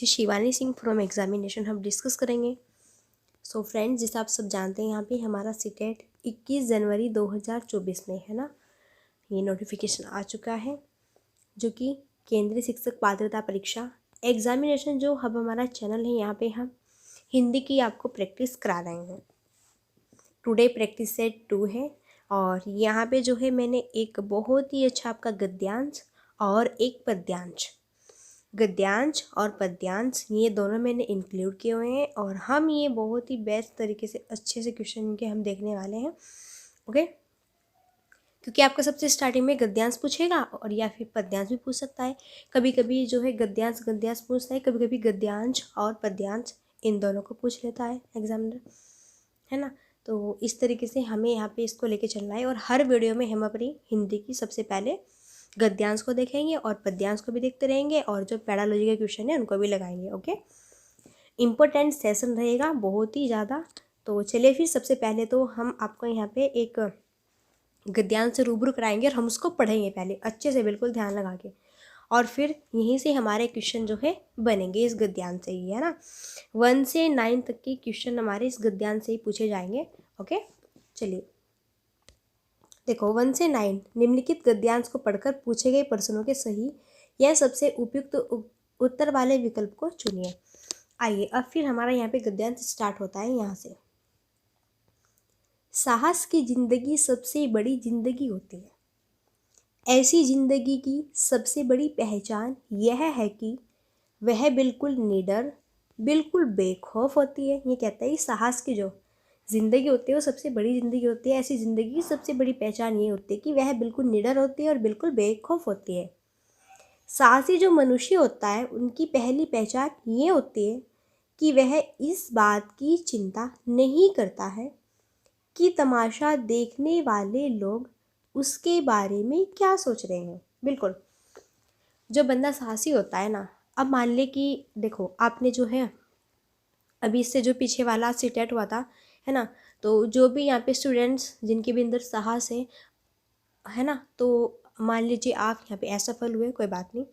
Shivani Singh from examination हम discuss करेंगे। So friends, जैसा आप सब जानते हैं यहाँ पे हमारा सीटेट 21 जनवरी 2024 में है ना, ये नोटिफिकेशन आ चुका है जो कि केंद्रीय शिक्षक पात्रता परीक्षा एग्जामिनेशन, जो अब हमारा चैनल है यहाँ पे हम हिंदी की आपको प्रैक्टिस करा रहे हैं। टुडे प्रैक्टिस सेट 2 है और यहाँ पे जो है मैंने एक बहुत ही अच्छा आपका गद्यांश और एक गद्यांश और पद्यांश ये दोनों मैंने इंक्लूड किए हुए हैं और हम ये बहुत ही बेस्ट तरीके से अच्छे से क्वेश्चन के हम देखने वाले हैं। ओके, क्योंकि आपका सबसे स्टार्टिंग में गद्यांश पूछेगा और या फिर पद्यांश भी पूछ सकता है। कभी कभी जो है गद्यांश पूछता है, कभी कभी गद्यांश और पद्यांश इन दोनों को पूछ लेता है एग्जामिनर, है ना। तो इस तरीके से हमें यहाँ पे इसको लेके चलना है और हर वीडियो में हम अपनी हिंदी की सबसे पहले गद्यांश को देखेंगे और पद्यांश को भी देखते रहेंगे और जो पैडालॉजी के क्वेश्चन है उनको भी लगाएंगे। ओके, इम्पोर्टेंट सेशन रहेगा बहुत ही ज़्यादा। तो चलिए फिर सबसे पहले तो हम आपको यहाँ पे एक गद्यांश से रूबरू कराएंगे और हम उसको पढ़ेंगे पहले अच्छे से, बिल्कुल ध्यान लगा के, और फिर यहीं से हमारे क्वेश्चन जो है बनेंगे इस गद्यांश से ही, है ना। 1 से 9 तक के क्वेश्चन हमारे इस गद्यांश से ही पूछे जाएंगे। ओके, चलिए देखो, 1 से 9 निम्नलिखित गद्यांश को पढ़कर पूछे गए प्रश्नों के सही या सबसे उपयुक्त उत्तर वाले विकल्प को चुनिए। आइए अब फिर हमारा यहाँ पे गद्यांश स्टार्ट होता है यहाँ से। साहस की जिंदगी सबसे बड़ी जिंदगी होती है। ऐसी जिंदगी की सबसे बड़ी पहचान यह है कि वह बिल्कुल निडर, बिल्कुल बेखौफ होती है। ये कहता है साहस की जो ज़िंदगी होती है वो सबसे बड़ी ज़िंदगी होती है। ऐसी ज़िंदगी की सबसे बड़ी पहचान ये होती है कि वह बिल्कुल निडर होती है और बिल्कुल बेखौफ होती है। साहसी जो मनुष्य होता है उनकी पहली पहचान ये होती है कि वह इस बात की चिंता नहीं करता है कि तमाशा देखने वाले लोग उसके बारे में क्या सोच रहे हैं। बिल्कुल, जो बंदा साहसी होता है ना, अब मान ले कि देखो आपने जो है अभी इससे जो पीछे वाला सीटेट हुआ था, है ना, तो जो भी यहाँ पे स्टूडेंट्स जिनके भी अंदर साहस है ना, तो मान लीजिए आप यहाँ पे असफल हुए, कोई बात नहीं,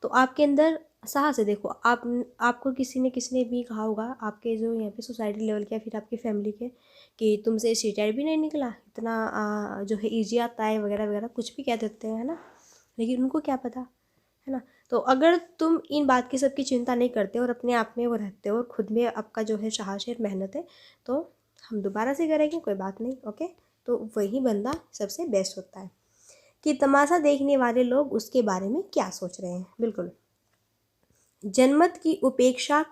तो आपके अंदर साहस है। देखो आपको किसी ने भी कहा होगा, आपके जो यहाँ पे सोसाइटी लेवल के या फिर आपकी फैमिली के, कि तुमसे सीटेट भी नहीं निकला, इतना जो है ईजी आता है वगैरह वगैरह, कुछ भी कह देते हैं, है ना, लेकिन उनको क्या पता, है ना। तो अगर तुम इन बात की सबकी चिंता नहीं करते और अपने आप में वो रहते हो और खुद में आपका जो है साहस है, मेहनत है, तो हम दोबारा से करेंगे, कोई बात नहीं। ओके, तो वही बंदा सबसे बेस्ट होता है कि तमाशा देखने वाले लोग उसके बारे में क्या सोच रहे हैं। बिल्कुल, जनमत की उपेक्षा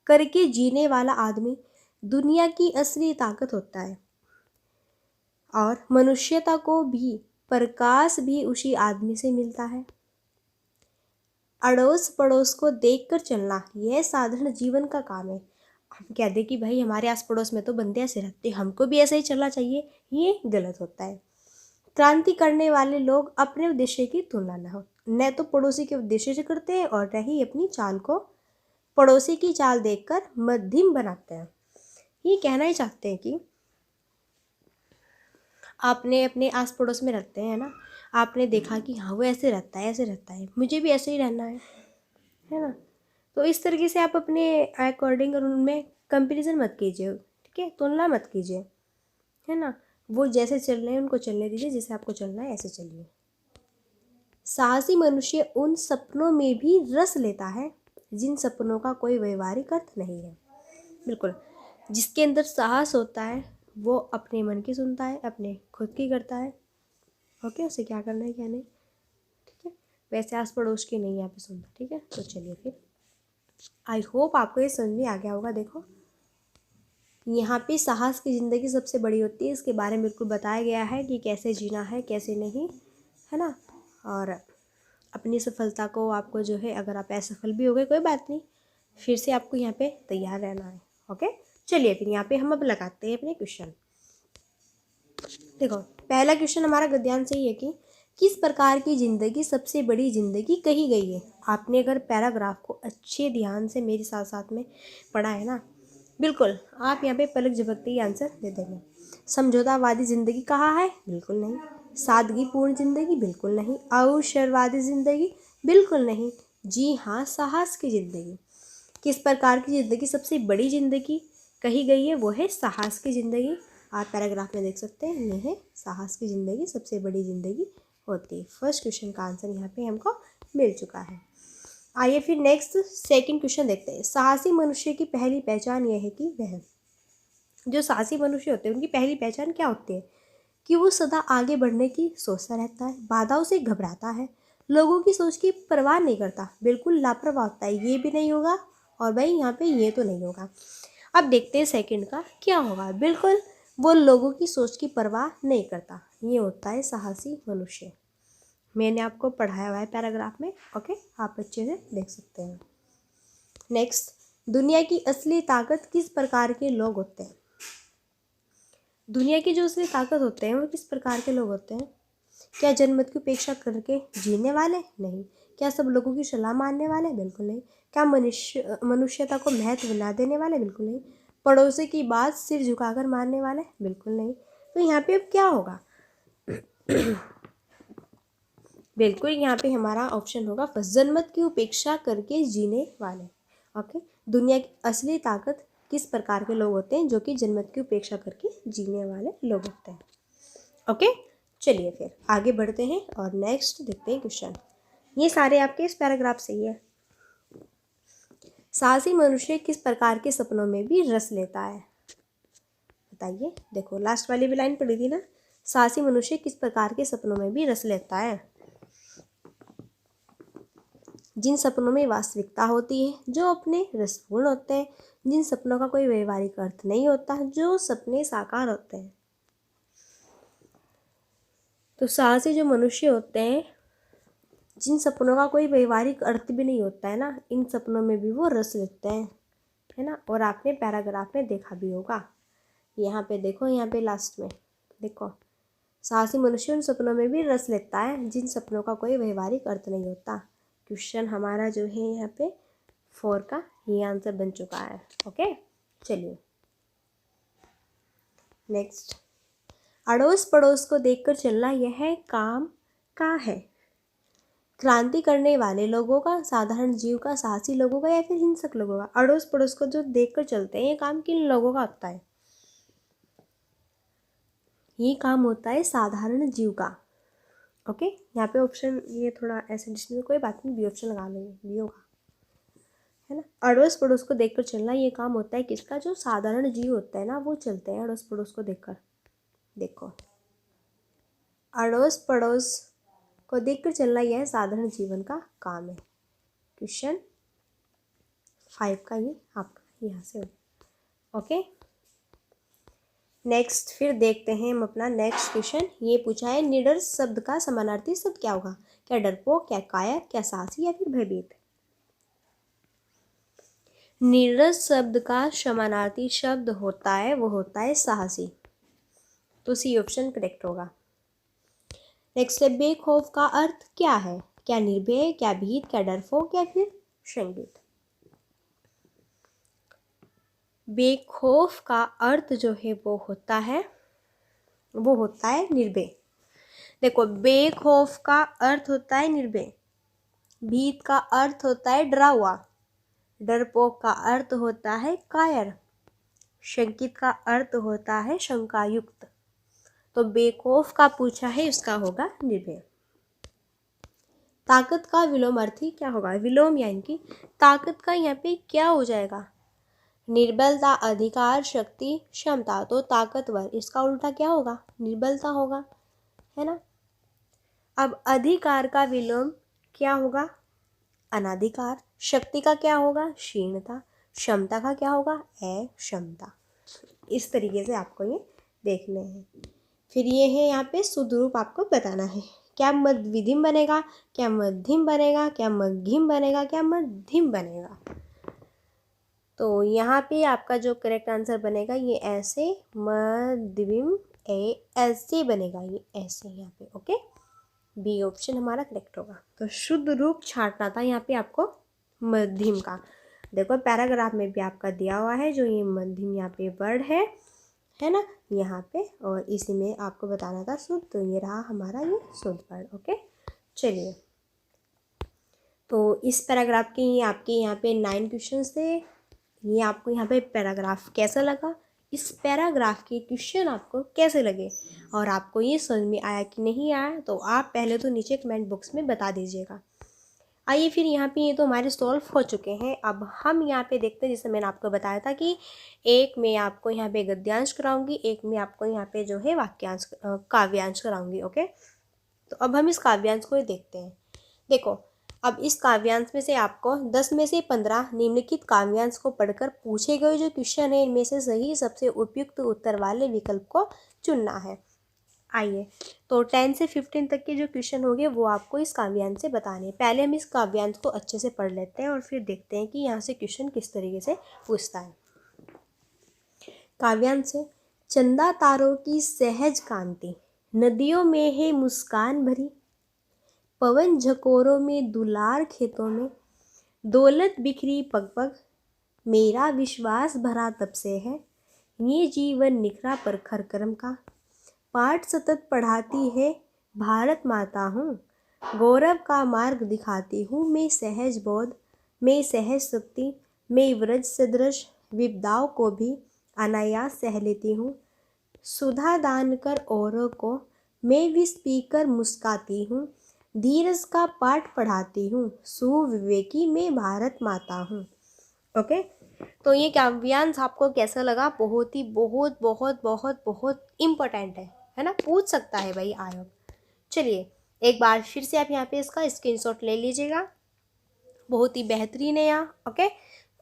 करके जीने वाला आदमी दुनिया की असली ताकत होता है और मनुष्यता को भी प्रकाश भी उसी आदमी से मिलता है। अड़ोस पड़ोस को देखकर चलना यह साधारण जीवन का काम है। हम कह दें कि भाई हमारे आस पड़ोस में तो बंदे ऐसे रहते हैं, हमको भी ऐसे ही चलना चाहिए, ये गलत होता है। क्रांति करने वाले लोग अपने उद्देश्य की तुलना न तो पड़ोसी के उद्देश्य से करते हैं और न ही अपनी चाल को पड़ोसी की चाल देखकर मध्यम बनाते हैं। ये कहना ही चाहते हैं कि आपने अपने आस पड़ोस में रहते हैं ना, आपने देखा कि हाँ वो ऐसे रहता है, मुझे भी ऐसे ही रहना है ना। तो इस तरीके से आप अपने अकॉर्डिंग और उनमें कंपैरिजन मत कीजिए, ठीक है, तुलना मत कीजिए, है ना। वो जैसे चल रहे हैं उनको चलने दीजिए, जैसे आपको चलना है ऐसे चलिए। साहसी मनुष्य उन सपनों में भी रस लेता है जिन सपनों का कोई व्यवहारिक अर्थ नहीं है। बिल्कुल, जिसके अंदर साहस होता है वो अपने मन की सुनता है, अपने खुद की करता है। ओके, उसे क्या करना है क्या नहीं, ठीक है, वैसे आस पड़ोस की नहीं यहाँ पे सुनता, ठीक है। तो चलिए फिर, आई होप आपको ये समझ में आ गया होगा। देखो यहाँ पे साहस की ज़िंदगी सबसे बड़ी होती है, इसके बारे में बिल्कुल बताया गया है कि कैसे जीना है कैसे नहीं, है ना। और अपनी सफलता को आपको जो है, अगर आप असफल भी हो गए कोई बात नहीं, फिर से आपको यहाँ पे तैयार रहना है। ओके, चलिए फिर यहाँ पे हम अब लगाते हैं अपने क्वेश्चन। देखो पहला क्वेश्चन हमारा गद्यांश से ही है कि किस प्रकार की ज़िंदगी सबसे बड़ी ज़िंदगी कही गई है। आपने अगर पैराग्राफ को अच्छे ध्यान से मेरे साथ साथ में पढ़ा है ना, बिल्कुल आप यहाँ पे पलक झपकते ही आंसर दे देंगे। समझौतावादी ज़िंदगी कहाँ है, बिल्कुल नहीं। सादगीपूर्ण ज़िंदगी, बिल्कुल नहीं। अवसरवादी ज़िंदगी, बिल्कुल नहीं। जी हाँ, साहस की ज़िंदगी। किस प्रकार की ज़िंदगी सबसे बड़ी ज़िंदगी कही गई है, वो है साहस की ज़िंदगी। आप पैराग्राफ में देख सकते हैं, ये है साहस की ज़िंदगी सबसे बड़ी ज़िंदगी होती है। फर्स्ट क्वेश्चन का आंसर यहाँ पे हमको मिल चुका है। आइए फिर नेक्स्ट सेकंड क्वेश्चन देखते हैं। साहसी मनुष्य की पहली पहचान यह है कि वह, जो साहसी मनुष्य होते हैं उनकी पहली पहचान क्या होती है कि वो सदा आगे बढ़ने की सोचता रहता है, बाधाओं से घबराता है, लोगों की सोच की परवाह नहीं करता, बिल्कुल लापरवाह होता है, ये भी नहीं होगा और भाई यहाँ पे ये तो नहीं होगा। अब देखते हैं सेकंड का क्या होगा। बिल्कुल वो लोगों की सोच की परवाह नहीं करता, ये होता है साहसी मनुष्य। मैंने आपको पढ़ाया हुआ है पैराग्राफ में, ओके, आप अच्छे से देख सकते हैं। नेक्स्ट, दुनिया की असली ताकत किस प्रकार के लोग होते हैं। दुनिया की जो असली ताकत होते हैं वो किस प्रकार के लोग होते हैं। क्या जनमत की उपेक्षा करके जीने वाले? नहीं। क्या सब लोगों की सलाह मानने वाले? बिल्कुल नहीं। क्या मनुष्यता को महत्व ना देने वाले? बिल्कुल नहीं। पड़ोसी की बात सिर झुकाकर मानने वाले? बिल्कुल नहीं। तो यहाँ पे अब क्या होगा? बिल्कुल यहाँ पे हमारा ऑप्शन होगा फर्स्ट, जनमत की उपेक्षा करके जीने वाले। ओके, दुनिया की असली ताकत किस प्रकार के लोग होते हैं, जो कि जनमत की उपेक्षा करके जीने वाले लोग होते हैं। ओके, चलिए फिर आगे बढ़ते हैं और नेक्स्ट देखते हैं क्वेश्चन। ये सारे आपके इस पैराग्राफ से ही है। साहसी मनुष्य किस प्रकार के सपनों में भी रस लेता है, बताइए। देखो लास्ट वाली भी लाइन पढ़ी थी ना, साहसी मनुष्य किस प्रकार के सपनों में भी रस लेता है। जिन सपनों में वास्तविकता होती है, जो अपने रसपूर्ण होते हैं, जिन सपनों का कोई व्यवहारिक अर्थ नहीं होता, जो सपने साकार होते हैं। तो साहसी जो मनुष्य होते हैं, जिन सपनों का कोई व्यवहारिक अर्थ भी नहीं होता है ना, इन सपनों में भी वो रस लेते हैं, है ना। और आपने पैराग्राफ में देखा भी होगा, यहाँ पे देखो, यहाँ पे लास्ट में देखो, साहसी मनुष्य उन सपनों में भी रस लेता है जिन सपनों का कोई व्यवहारिक अर्थ नहीं होता। क्वेश्चन हमारा जो है यहाँ पे 4 का ये आंसर बन चुका है। ओके, चलिए नेक्स्ट, अड़ोस पड़ोस को देखकर चलना यह काम का है। क्रांति करने वाले लोगों का, साधारण जीव का, साहसी लोगों का, या फिर हिंसक लोगों का। अड़ोस पड़ोस को जो देखकर चलते हैं, ये काम किन लोगों का होता है? ये काम होता है साधारण जीव का। ओके, यहाँ पे ऑप्शन ये थोड़ा ऐसे डिस्टेंस, कोई बात नहीं, बी ऑप्शन लगा लेंगे, बी होगा, है ना। अड़ोस पड़ोस को देखकर चलना ये काम होता है किसका? जो साधारण जीव होता है ना, वो चलते हैं अड़ोस पड़ोस को देखकर। देखो, अड़ोस पड़ोस को देखकर चलना यह साधारण जीवन का काम है। क्वेश्चन 5 का ये आपका यहाँ से हो। ओके, नेक्स्ट फिर देखते हैं हम अपना नेक्स्ट क्वेश्चन। ये पूछा है, निडर शब्द का समानार्थी शब्द क्या होगा? क्या डरपोक, क्या कायर, क्या साहसी, या फिर भयभीत? निडर शब्द का समानार्थी शब्द होता है, वो होता है साहसी। तो सी ऑप्शन करेक्ट होगा। नेक्स्ट है, बेखौफ का अर्थ क्या है? क्या निर्भय, क्या भीत, क्या डरपोक, या फिर शंकित? बेखौफ का अर्थ जो है वो होता है निर्भय। देखो, बेखौफ का अर्थ होता है निर्भय, भीत का अर्थ होता है डरा हुआ, डरपोक का अर्थ होता है कायर, शंकित का अर्थ होता है शंकायुक्त। तो बेखौफ का पूछा है, उसका होगा निर्भय। ताकत का विलोमार्थी क्या होगा? विलोम यानी कि ताकत का यहाँ पे क्या हो जाएगा? निर्बलता, अधिकार, शक्ति, क्षमता। तो ताकतवर, इसका उल्टा क्या होगा? निर्बलता होगा, है ना। अब अधिकार का विलोम क्या होगा? अनाधिकार। शक्ति का क्या होगा? क्षीणता। क्षमता का क्या होगा? अक्षमता। इस तरीके से आपको ये देखने हैं। फिर ये है यहाँ पे शुद्ध रूप आपको बताना है। क्या मध्यम बनेगा, क्या मध्यम बनेगा, क्या मध्यम बनेगा, क्या मध्यम बनेगा? तो यहाँ पे आपका जो करेक्ट आंसर बनेगा ये ऐसे, मध्यम ऐसे बनेगा, ये ऐसे यहाँ पे। ओके, बी ऑप्शन हमारा करेक्ट होगा। तो शुद्ध रूप छांटना था यहाँ पे आपको मध्यम का। देखो पैराग्राफ में भी आपका दिया हुआ है जो ये मध्यम यहाँ पे वर्ड है ना यहाँ पे, और इसी में आपको बताना था शुद्ध। तो ये रहा हमारा ये शुद्ध वर्ड। ओके, चलिए तो इस पैराग्राफ के ये आपके यहाँ पे 9 क्वेश्चंस थे। ये आपको यहाँ पे पैराग्राफ कैसा लगा, इस पैराग्राफ के क्वेश्चन आपको कैसे लगे और आपको ये समझ में आया कि नहीं आया, तो आप पहले तो नीचे कमेंट बॉक्स में बता दीजिएगा। आइए फिर यहाँ पे ये तो हमारे सॉल्व हो चुके हैं। अब हम यहाँ पे देखते हैं, जैसे मैंने आपको बताया था कि एक मैं आपको यहाँ पे गद्यांश कराऊंगी, एक मैं आपको यहाँ पे जो है वाक्यांश काव्यांश कराऊंगी। ओके, तो अब हम इस काव्यांश को देखते हैं। देखो, अब इस काव्यांश में से आपको 10 में से 15 निम्नलिखित काव्यांश को पढ़कर पूछे गए जो क्वेश्चन है इनमें से सही सबसे उपयुक्त उत्तर वाले विकल्प को चुनना है। आइए, तो 10 से 15 तक के जो क्वेश्चन होंगे वो आपको इस काव्यांश से बताने हैं। पहले हम इस काव्यांश को अच्छे से पढ़ लेते हैं और फिर देखते हैं कि यहाँ से क्वेश्चन किस तरीके से पूछता है। काव्यांश है, चंदा तारों की सहज कांति, नदियों में है मुस्कान भरी, पवन झकोरों में दुलार खेतों में, दौलत बिखरी पग पग, मेरा विश्वास भरा तब से है, ये जीवन निखरा प्रखर कर्म का, पाठ सतत पढ़ाती है भारत माता हूँ, गौरव का मार्ग दिखाती हूँ मैं सहज बोध, मैं सहज शक्ति, मैं व्रज सदृश विपदाओं को भी अनायास सह लेती हूँ, सुधा दान कर औरों को मैं विष पीकर मुस्काती हूँ, धीरज का पाठ पढ़ाती हूँ, सुविवेकी मैं भारत माता हूँ। ओके, तो ये काव्यांश आपको कैसा लगा? बहुत ही बहुत बहुत बहुत बहुत इम्पोर्टेंट है ना, पूछ सकता है भाई आयोग। चलिए एक बार फिर से आप यहाँ पे इसका स्क्रीनशॉट ले लीजिएगा, बहुत ही बेहतरीन है यहाँ। ओके,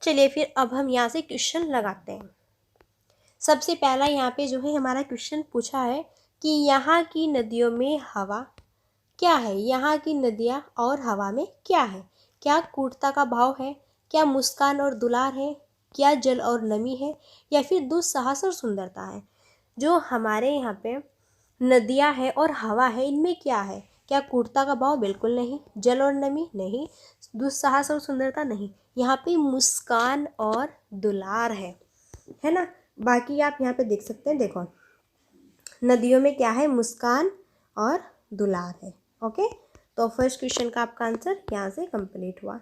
चलिए फिर अब हम यहाँ से क्वेश्चन लगाते हैं। सबसे पहला यहाँ पे जो है हमारा क्वेश्चन पूछा है कि यहाँ की नदियों में हवा क्या है, यहाँ की नदियाँ और हवा में क्या है, क्या क्रूरता का भाव है, क्या मुस्कान और दुलार है, क्या जल और नमी है, या फिर दुस्साहस और सुंदरता है। जो हमारे यहाँ पे नदियाँ है और हवा है इनमें क्या है, क्या क्रूरता का भाव? बिल्कुल नहीं। जल और नमी? नहीं। दुस्साहस और सुंदरता? नहीं। यहाँ पे मुस्कान और दुलार है ना। बाकी आप यहाँ पे देख सकते हैं, देखो नदियों में क्या है, मुस्कान और दुलार है। ओके, तो फर्स्ट क्वेश्चन का आपका आंसर यहाँ से कंप्लीट हुआ।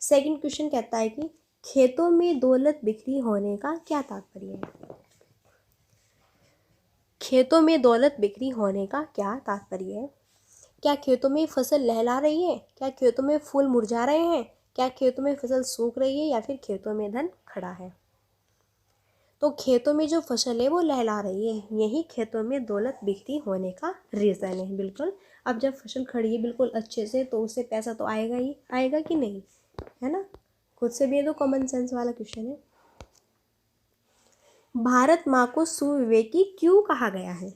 सेकंड क्वेश्चन कहता है कि खेतों में दौलत बिखरी होने का क्या तात्पर्य है। खेतों में दौलत बिखरी होने का क्या तात्पर्य है? क्या खेतों में फसल लहला रही है, क्या खेतों में फूल मुरझा रहे हैं, क्या खेतों में फसल सूख रही है, या फिर खेतों में धन खड़ा है। तो खेतों में जो फसल है वो लहला रही है, यही खेतों में दौलत बिखरी होने का रीज़न है। बिल्कुल, अब जब फसल खड़ी है बिल्कुल अच्छे से, तो उससे पैसा तो आएगा ही आएगा कि नहीं, है ना। खुद से भी ये तो कॉमन सेंस वाला क्वेश्चन है। भारत माँ को सुविवेकी क्यों कहा गया है?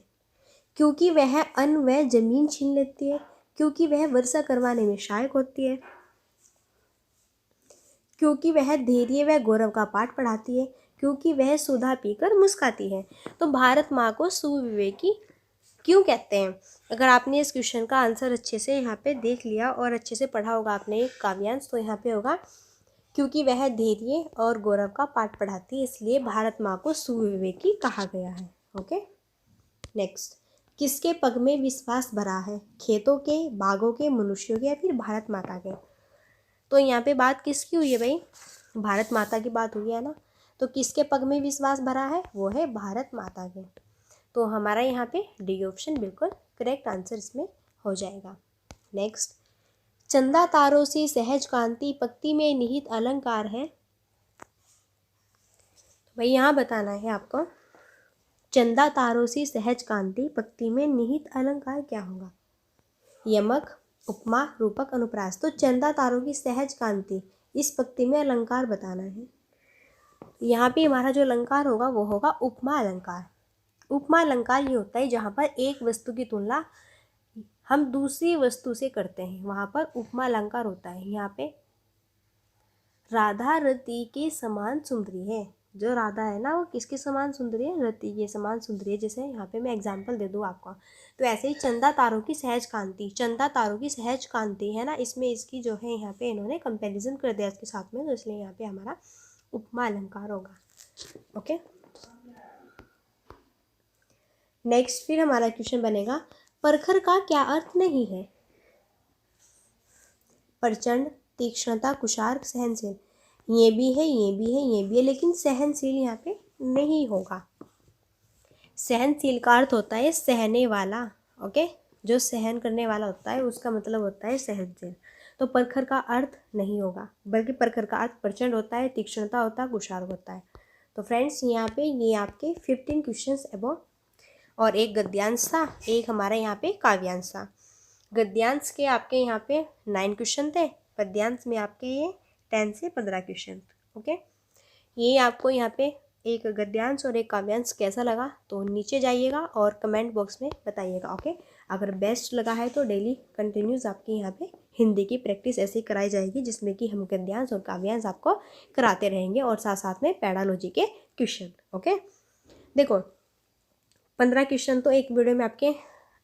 क्योंकि वह अन्न व जमीन छीन लेती है, क्योंकि वह वर्षा करवाने में सहायक होती है, क्योंकि वह धैर्य व गौरव का पाठ पढ़ाती है, क्योंकि वह सुधा पीकर मुस्काती है। तो भारत माँ को सुविवेकी क्यों कहते हैं? अगर आपने इस क्वेश्चन का आंसर अच्छे से यहाँ पे देख लिया और अच्छे से पढ़ा होगा आपने एक काव्यांश, तो यहाँ पे होगा क्योंकि वह धैर्य और गौरव का पाठ पढ़ाती है, इसलिए भारत माँ को सुविवेकी कहा गया है। ओके, नेक्स्ट, किसके पग में विश्वास भरा है? खेतों के, बागों के, मनुष्यों के, या फिर भारत माता के? तो यहाँ पे बात किसकी हुई है भाई? भारत माता की बात हुई है ना। तो किसके पग में विश्वास भरा है? वो है भारत माता के। तो हमारा यहाँ पे डी ऑप्शन बिल्कुल करेक्ट आंसर इसमें हो जाएगा। नेक्स्ट, चंदा तारों से सहज कांति पंक्ति में निहित अलंकार है। तो भाई यहाँ बताना है आपको, चंदा तारों से सहज कांति पंक्ति में निहित अलंकार क्या होगा? यमक, उपमा, रूपक, अनुप्रास। तो चंदा तारों की सहज कांति इस पंक्ति में अलंकार बताना है। यहाँ पे हमारा जो अलंकार होगा वो होगा उपमा अलंकार। उपमा अलंकार ये होता है जहाँ पर एक वस्तु की तुलना हम दूसरी वस्तु से करते हैं, वहाँ पर उपमा अलंकार होता है। यहाँ पे राधा रति के समान सुंदरी है। जो राधा है ना वो किसके समान सुंदरी है? रति के समान सुंदरी है। जैसे यहाँ पे मैं एग्जांपल दे दूँ आपको, तो ऐसे ही चंदा तारों की सहज कांति, चंदा तारों की सहज कांति है ना, इसमें इसकी जो है यहाँ पे इन्होंने कंपैरिजन कर दिया इसके साथ में, तो इसलिए यहाँ पे हमारा उपमा अलंकार होगा। ओके, नेक्स्ट फिर हमारा क्वेश्चन बनेगा, प्रखर का क्या अर्थ नहीं है? प्रचंड, तीक्ष्णता, कुशार्क, सहनशील। ये भी है, ये भी है, ये भी है, लेकिन सहनशील यहाँ पे नहीं होगा। सहनशील का अर्थ होता है सहने वाला। ओके, जो सहन करने वाला होता है उसका मतलब होता है सहनशील। तो प्रखर का अर्थ नहीं होगा, बल्कि प्रखर का अर्थ प्रचंड होता है, तीक्ष्णता होता है, कुशार्क होता है। तो फ्रेंड्स यहाँ पे ये आपके 15 क्वेश्चंस अबव, और एक गद्यांश था, एक हमारा यहाँ पे काव्यांश था। गद्यांश के आपके यहाँ पे 9 क्वेश्चन थे, पद्यांश में आपके ये 10 से 15 क्वेश्चन। ओके, ये आपको यहाँ पे एक गद्यांश और एक काव्यांश कैसा लगा तो नीचे जाइएगा और कमेंट बॉक्स में बताइएगा। ओके, अगर बेस्ट लगा है तो डेली कंटिन्यूस आपके यहाँ पे हिंदी की प्रैक्टिस ऐसे कराई जाएगी, जिसमें कि हम गद्यांश और काव्यांश आपको कराते रहेंगे और साथ साथ में पैडालॉजी के क्वेश्चन। ओके, देखो 15 क्वेश्चन तो एक वीडियो में आपके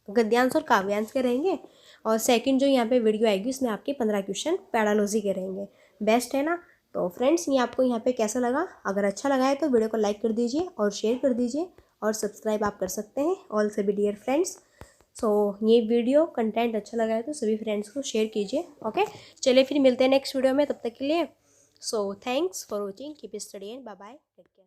गद्यांश और काव्यांश के रहेंगे, और सेकंड जो यहाँ पे वीडियो आएगी उसमें आपके 15 क्वेश्चन पैडालॉजी के रहेंगे। बेस्ट है ना? तो फ्रेंड्स ये आपको यहाँ पे कैसा लगा? अगर अच्छा लगा है तो वीडियो को लाइक कर दीजिए और शेयर कर दीजिए, और सब्सक्राइब आप कर सकते हैं ऑल सभी डियर फ्रेंड्स। सो ये वीडियो कंटेंट अच्छा लगा है तो सभी फ्रेंड्स को शेयर कीजिए। ओके, चलिए फिर मिलते हैं नेक्स्ट वीडियो में, तब तक के लिए so thanks for watching, keep study and bye bye, take care.